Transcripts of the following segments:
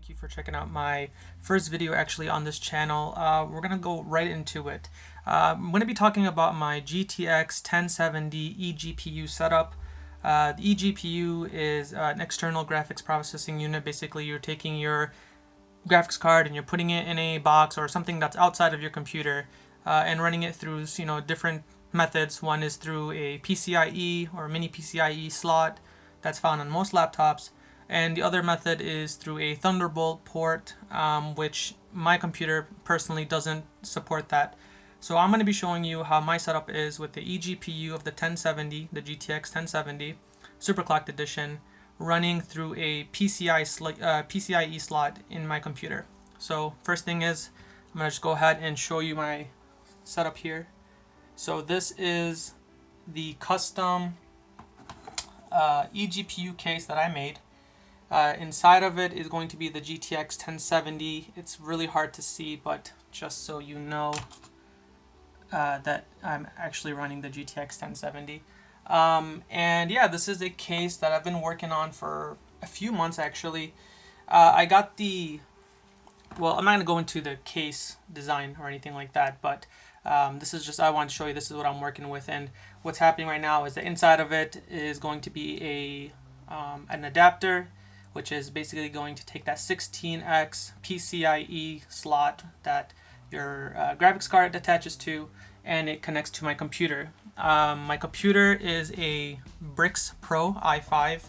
Thank you for checking out my first video actually on this channel. We're gonna go right into it. I'm gonna be talking about my GTX 1070 eGPU setup. The eGPU is an external graphics processing unit. Basically, you're taking your graphics card and you're putting it in a box or something that's outside of your computer and running it through different methods. One is through a PCIe or mini PCIe slot that's found on most laptops. And the other method is through a Thunderbolt port, which my computer personally doesn't support that. So I'm going to be showing you how my setup is with the eGPU of the 1070, the GTX 1070 Superclocked Edition, running through a PCIe slot in my computer. So first thing is, I'm going to just go ahead and show you my setup here. So this is the custom eGPU case that I made. Inside of it is going to be the GTX 1070. It's really hard to see, but just so you know that I'm actually running the GTX 1070. And yeah, this is a case that I've been working on for a few months actually. I got well, I'm not going to go into the case design or anything like that, but this is just, I want to show you this is what I'm working with. And what's happening right now is the inside of it is going to be an adapter, which is basically going to take that 16x PCIe slot that your graphics card attaches to, and it connects to my computer. My computer is a Brix Pro i5.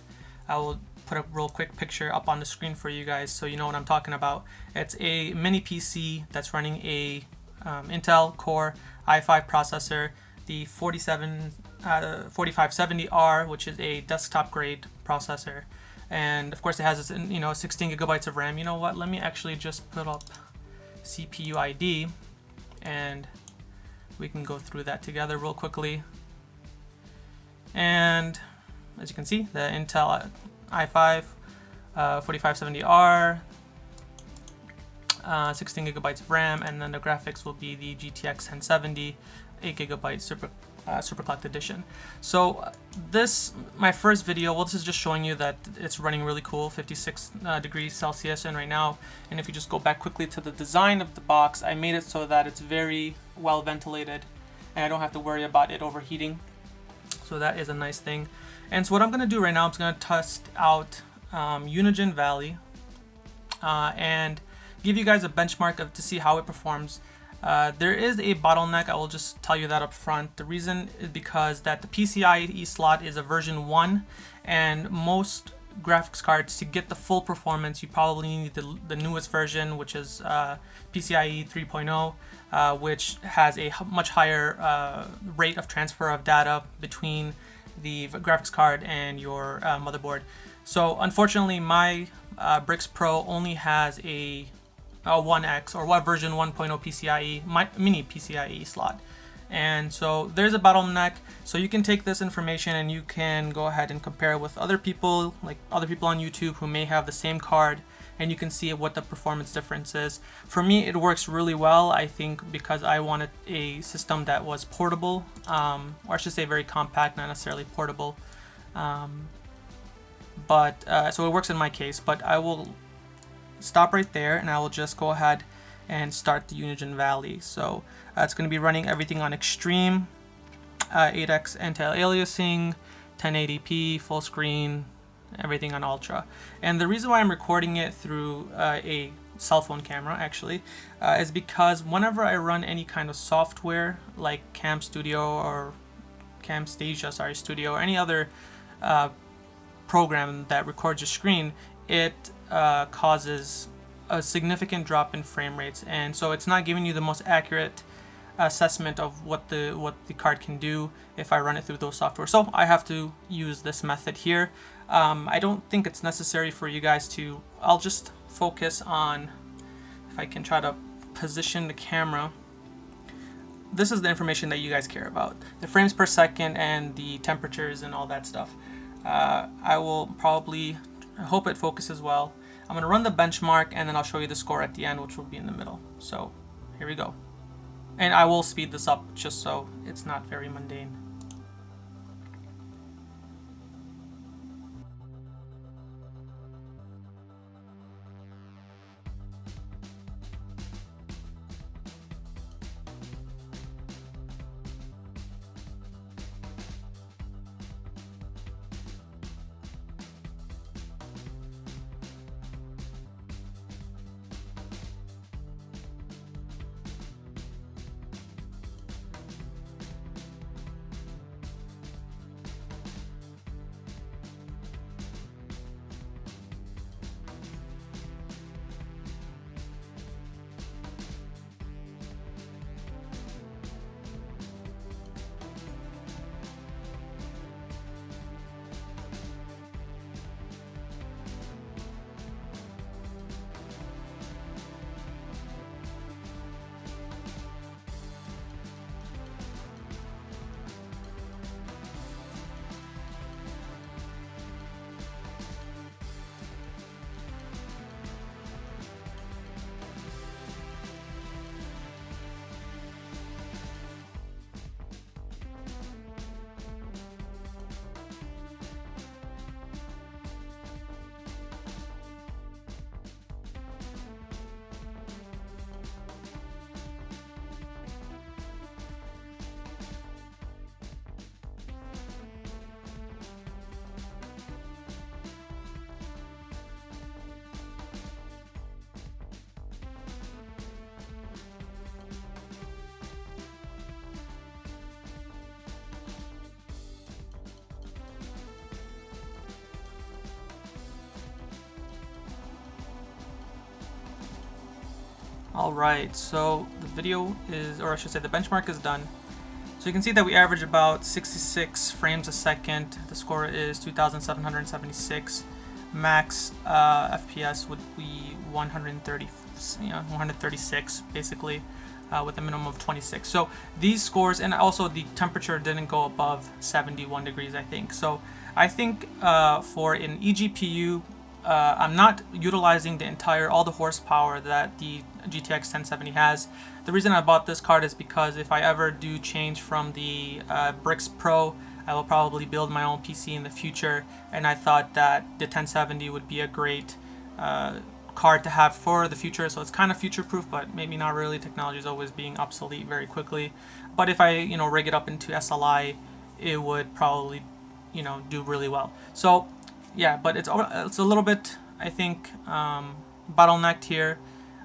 I will put a real quick picture up on the screen for you guys so you know what I'm talking about. It's a mini PC that's running a Intel Core i5 processor, the 4570R, which is a desktop grade processor. And of course it has 16 gigabytes of RAM. You know what, let me actually just put up CPU ID and we can go through that together real quickly. And as you can see, the Intel i5 4570R, 16 gigabytes of RAM, and then the graphics will be the GTX 1070 8 gigabyte Superclocked Edition. So my first video, well, this is just showing you that it's running really cool, 56 degrees Celsius and right now. And if you just go back quickly to the design of the box, I made it so that it's very well ventilated and I don't have to worry about it overheating. So that is a nice thing. And so what I'm going to do right now, I'm going to test out Unigine Valley and give you guys a benchmark to see how it performs. There is a bottleneck, I will just tell you that up front. The reason is because that the PCIe slot is a version 1, and most graphics cards, to get the full performance, you probably need the newest version, which is PCIe 3.0, which has a much higher rate of transfer of data between the graphics card and your motherboard. So unfortunately, my Brix Pro only has a 1X or what version 1.0 PCIe, mini PCIe slot. And so there's a bottleneck. So you can take this information and you can go ahead and compare it with other people, like other people on YouTube who may have the same card, and you can see what the performance difference is. For me, it works really well, I think, because I wanted a system that was portable, or I should say very compact, not necessarily portable. So it works in my case, but I will stop right there and I will just go ahead and start the Unigine Valley. So it's going to be running everything on extreme, 8x anti-aliasing, 1080p, full screen, everything on ultra. And the reason why I'm recording it through a cell phone camera actually is because whenever I run any kind of software like Camtasia Studio or any other program that records your screen, it causes a significant drop in frame rates, and so it's not giving you the most accurate assessment of what the card can do if I run it through those software. So I have to use this method here. I don't think it's necessary for you guys to. I'll just focus on, if I can try to position the camera. This is the information that you guys care about, the frames per second and the temperatures and all that stuff. I will probably, I hope it focuses well. I'm going to run the benchmark and then I'll show you the score at the end, which will be in the middle. So here we go. And I will speed this up just so it's not very mundane. Alright, so the video is, or I should say the benchmark is done. So you can see that we average about 66 frames a second. The score is 2,776. Max FPS would be 136 basically, with a minimum of 26. So these scores, and also the temperature didn't go above 71 degrees, I think. So I think for an eGPU, I'm not utilizing all the horsepower that the GTX 1070 has. The reason I bought this card is because if I ever do change from the Brix Pro, I will probably build my own PC in the future, and I thought that the 1070 would be a great card to have for the future. So it's kind of future-proof, but maybe not really. Technology is always being obsolete very quickly. But if I, rig it up into SLI, it would probably, do really well. So yeah, but it's a little bit, I think, bottlenecked here,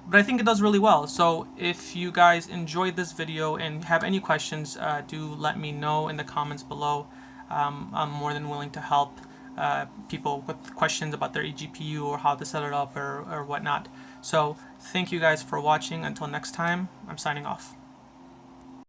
but I think it does really well. So if you guys enjoyed this video and have any questions, do let me know in the comments below. I'm more than willing to help people with questions about their eGPU or how to set it up or whatnot. So thank you guys for watching. Until next time, I'm signing off.